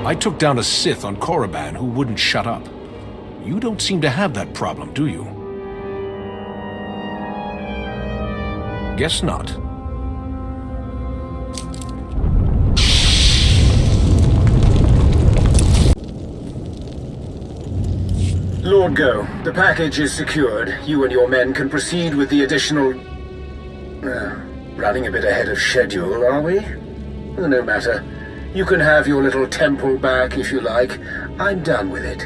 I took down a Sith on Korriban who wouldn't shut up. You don't seem to have that problem, do you? Guess not. Lord Go, the package is secured. You and your men can proceed with the additional... running a bit ahead of schedule, are we? No matter. You can have your little temple back if you like. I'm done with it.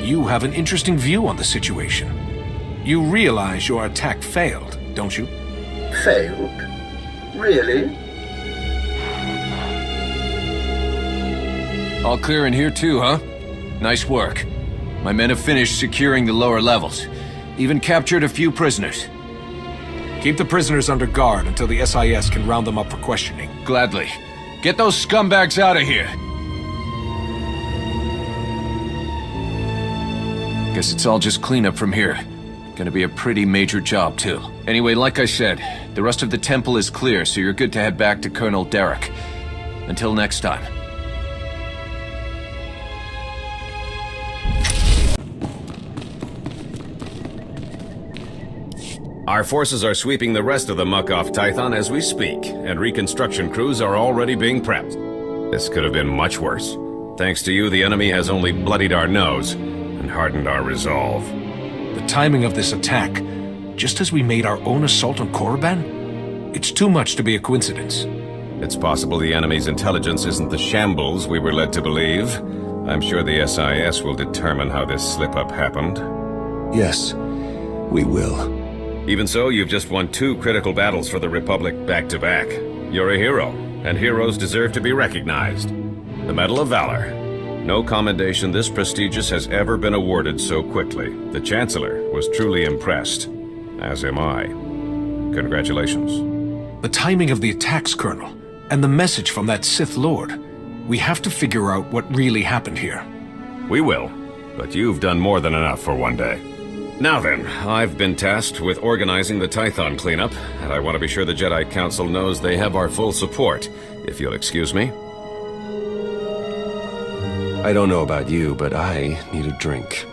You have an interesting view on the situation. You realize your attack failed, don't you? Failed? Really? All clear in here too, huh? Nice work. My men have finished securing the lower levels. Even captured a few prisoners. Keep the prisoners under guard until the SIS can round them up for questioning. Gladly. Get those scumbags out of here! Guess it's all just cleanup from here. Gonna be a pretty major job, too. Anyway, like I said, the rest of the temple is clear, so you're good to head back to Colonel Derek. Until next time. Our forces are sweeping the rest of the muck off Tython as we speak, and reconstruction crews are already being prepped. This could have been much worse. Thanks to you, the enemy has only bloodied our nose and hardened our resolve. The timing of this attack, just as we made our own assault on Korriban? It's too much to be a coincidence. It's possible the enemy's intelligence isn't the shambles we were led to believe. I'm sure the SIS will determine how this slip-up happened. Yes, we will. Even so, you've just won 2 critical battles for the Republic back-to-back. You're a hero, and heroes deserve to be recognized. The Medal of Valor. No commendation this prestigious has ever been awarded so quickly. The Chancellor was truly impressed, as am I. Congratulations. The timing of the attacks, Colonel, and the message from that Sith Lord. We have to figure out what really happened here. We will, but you've done more than enough for one day. Now then, I've been tasked with organizing the Tython cleanup, and I want to be sure the Jedi Council knows they have our full support, if you'll excuse me. I don't know about you, but I need a drink.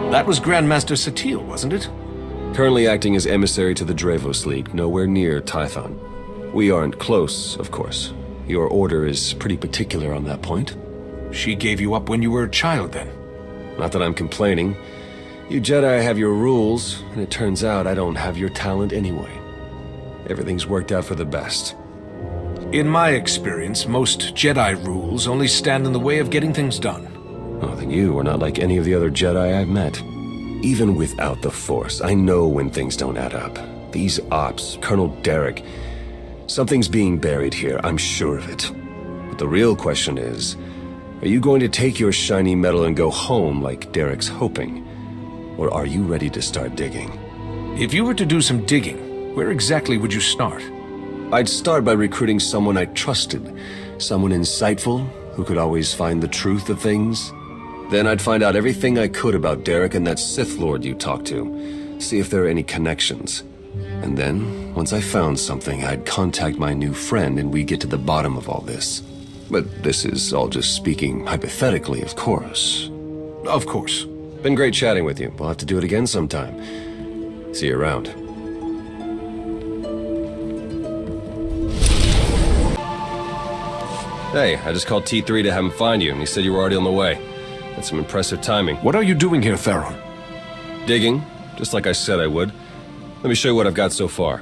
That was Grandmaster Satele, wasn't it? Currently acting as emissary to the Dravos League, nowhere near Tython. We aren't close, of course. Your order is pretty particular on that point. She gave you up when you were a child, then? Not that I'm complaining. You Jedi have your rules, and it turns out I don't have your talent anyway. Everything's worked out for the best. In my experience, most Jedi rules only stand in the way of getting things done. Oh, then you are not like any of the other Jedi I've met. Even without the Force, I know when things don't add up. These ops, Colonel Derek... Something's being buried here, I'm sure of it. But the real question is, are you going to take your shiny medal and go home like Derek's hoping? Or are you ready to start digging? If you were to do some digging, where exactly would you start? I'd start by recruiting someone I trusted. Someone insightful, who could always find the truth of things. Then I'd find out everything I could about Derek and that Sith Lord you talked to. See if there are any connections. And then, once I found something, I'd contact my new friend and we'd get to the bottom of all this. But this is all just speaking hypothetically, of course. Of course. Been great chatting with you. We'll have to do it again sometime. See you around. Hey, I just called T3 to have him find you, and he said you were already on the way. That's some impressive timing. What are you doing here, Theron? Digging, just like I said I would. Let me show you what I've got so far.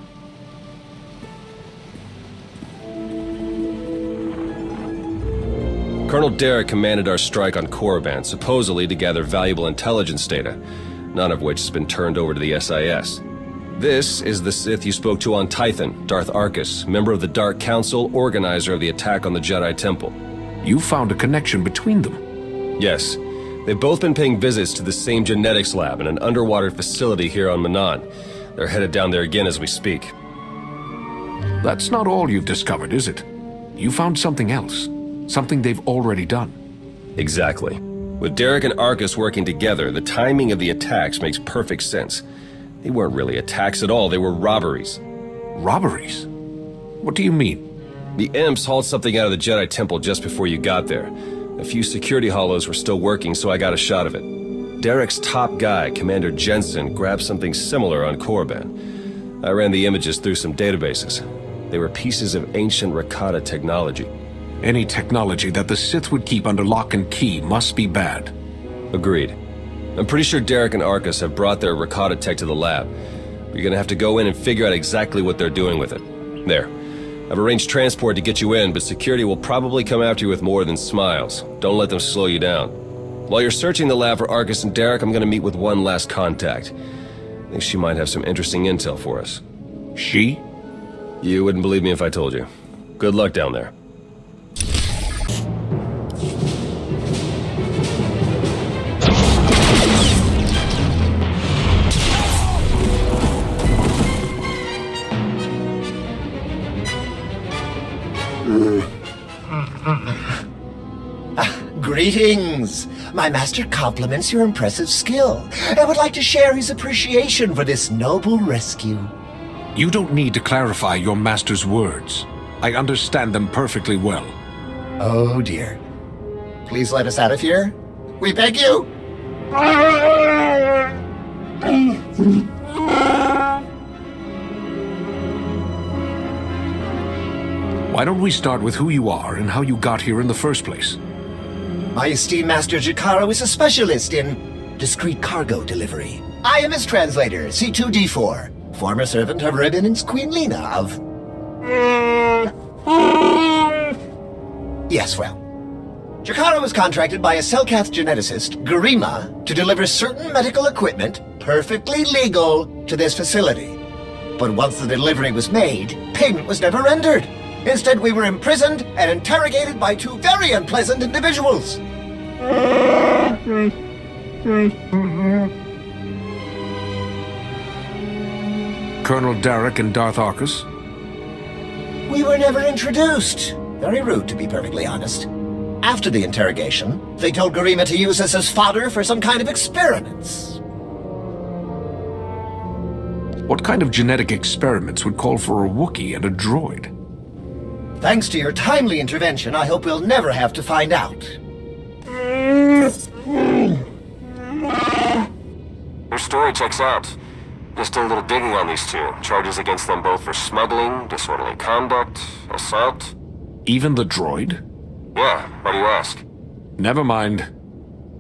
Colonel Derek commanded our strike on Korriban, supposedly to gather valuable intelligence data, none of which has been turned over to the SIS. This is the Sith you spoke to on Tython, Darth Arcus, member of the Dark Council, organizer of the attack on the Jedi Temple. You found a connection between them? Yes. They've both been paying visits to the same genetics lab in an underwater facility here on Manan. They're headed down there again as we speak. That's not all you've discovered, is it? You found something else. Something they've already done. Exactly. With Derek and Arcus working together, the timing of the attacks makes perfect sense. They weren't really attacks at all, they were robberies. Robberies? What do you mean? The Imps hauled something out of the Jedi Temple just before you got there. A few security hollows were still working, so I got a shot of it. Derek's top guy, Commander Jensen, grabbed something similar on Korriban. I ran the images through some databases. They were pieces of ancient Rakata technology. Any technology that the Sith would keep under lock and key must be bad. Agreed. I'm pretty sure Derek and Arcus have brought their Rakata tech to the lab. You're gonna have to go in and figure out exactly what they're doing with it. There. I've arranged transport to get you in, but security will probably come after you with more than smiles. Don't let them slow you down. While you're searching the lab for Arcus and Derek, I'm gonna meet with one last contact. I think she might have some interesting intel for us. She? You wouldn't believe me if I told you. Good luck down there. Greetings! My master compliments your impressive skill and would like to share his appreciation for this noble rescue. You don't need to clarify your master's words. I understand them perfectly well. Oh dear. Please let us out of here. We beg you! Why don't we start with who you are and how you got here in the first place? My esteemed master Jakaro is a specialist in discreet cargo delivery. I am his translator, C2D4, former servant of Ribbon's Queen Lena of... Yes, well. Jakaro was contracted by a Selkath geneticist, Garima, to deliver certain medical equipment, perfectly legal, to this facility. But once the delivery was made, payment was never rendered. Instead, we were imprisoned and interrogated by two very unpleasant individuals. Colonel Derek and Darth Arcus? We were never introduced. Very rude, to be perfectly honest. After the interrogation, they told Garima to use us as fodder for some kind of experiments. What kind of genetic experiments would call for a Wookiee and a droid? Thanks to your timely intervention, I hope we'll never have to find out. Your story checks out. Just did a little digging on these two. Charges against them both for smuggling, disorderly conduct, assault. Even the droid? Yeah, why do you ask? Never mind.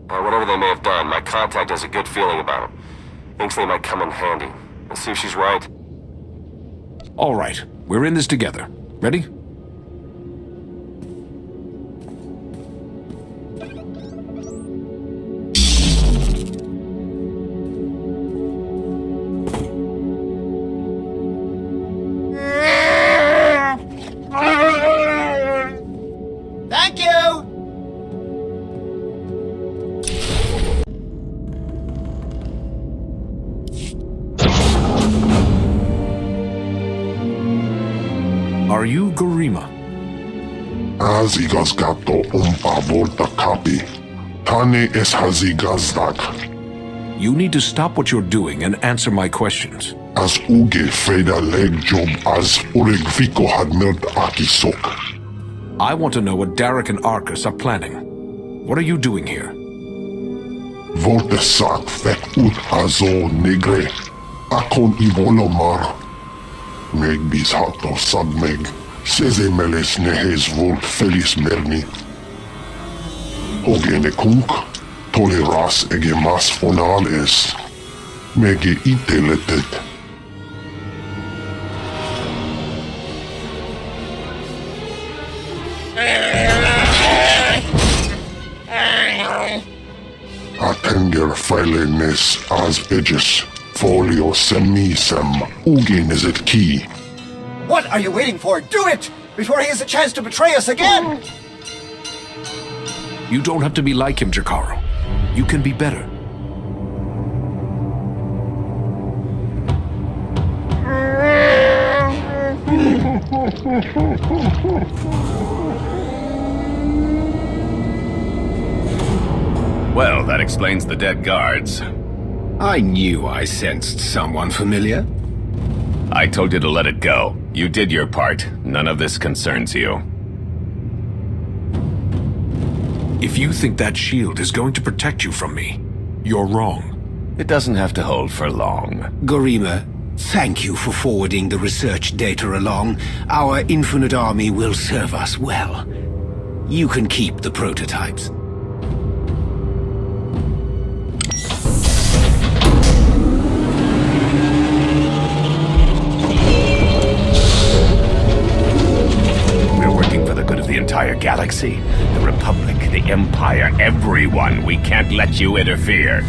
Whatever they may have done, my contact has a good feeling about them. Thinks they might come in handy. Let's see if she's right. All right, we're in this together. Ready? Thank you! Are you Garima? Hazigazgato volta kapi. Tane es hazigazdak. You need to stop what you're doing and answer my questions. As uge freda leg job as uregviko hadmirt akisok. I want to know what Derek and Arcus are planning. What are you doing here? Volte sak fek ut azo negre. Akon ivolomar. Meg bis hato sabmeg. Seze meles nehes volt felis merni. Ogene kunk. Toleras ege mas fonal es. Mege iteletet. Atenger filenes as edges. Folio semisem. Ugin is it key. What are you waiting for? Do it! Before he has a chance to betray us again! You don't have to be like him, Jakaro. You can be better. Well, that explains the dead guards. I knew I sensed someone familiar. I told you to let it go. You did your part. None of this concerns you. If you think that shield is going to protect you from me, you're wrong. It doesn't have to hold for long. Garima, thank you for forwarding the research data along. Our infinite army will serve us well. You can keep the prototypes. We're working for the good of the entire galaxy. The Republic, the Empire, everyone. We can't let you interfere.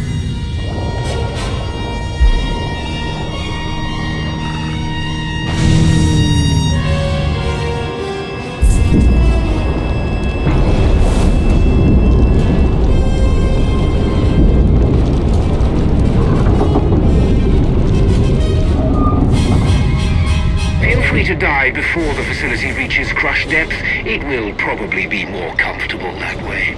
To die before the facility reaches crush depth, it will probably be more comfortable that way.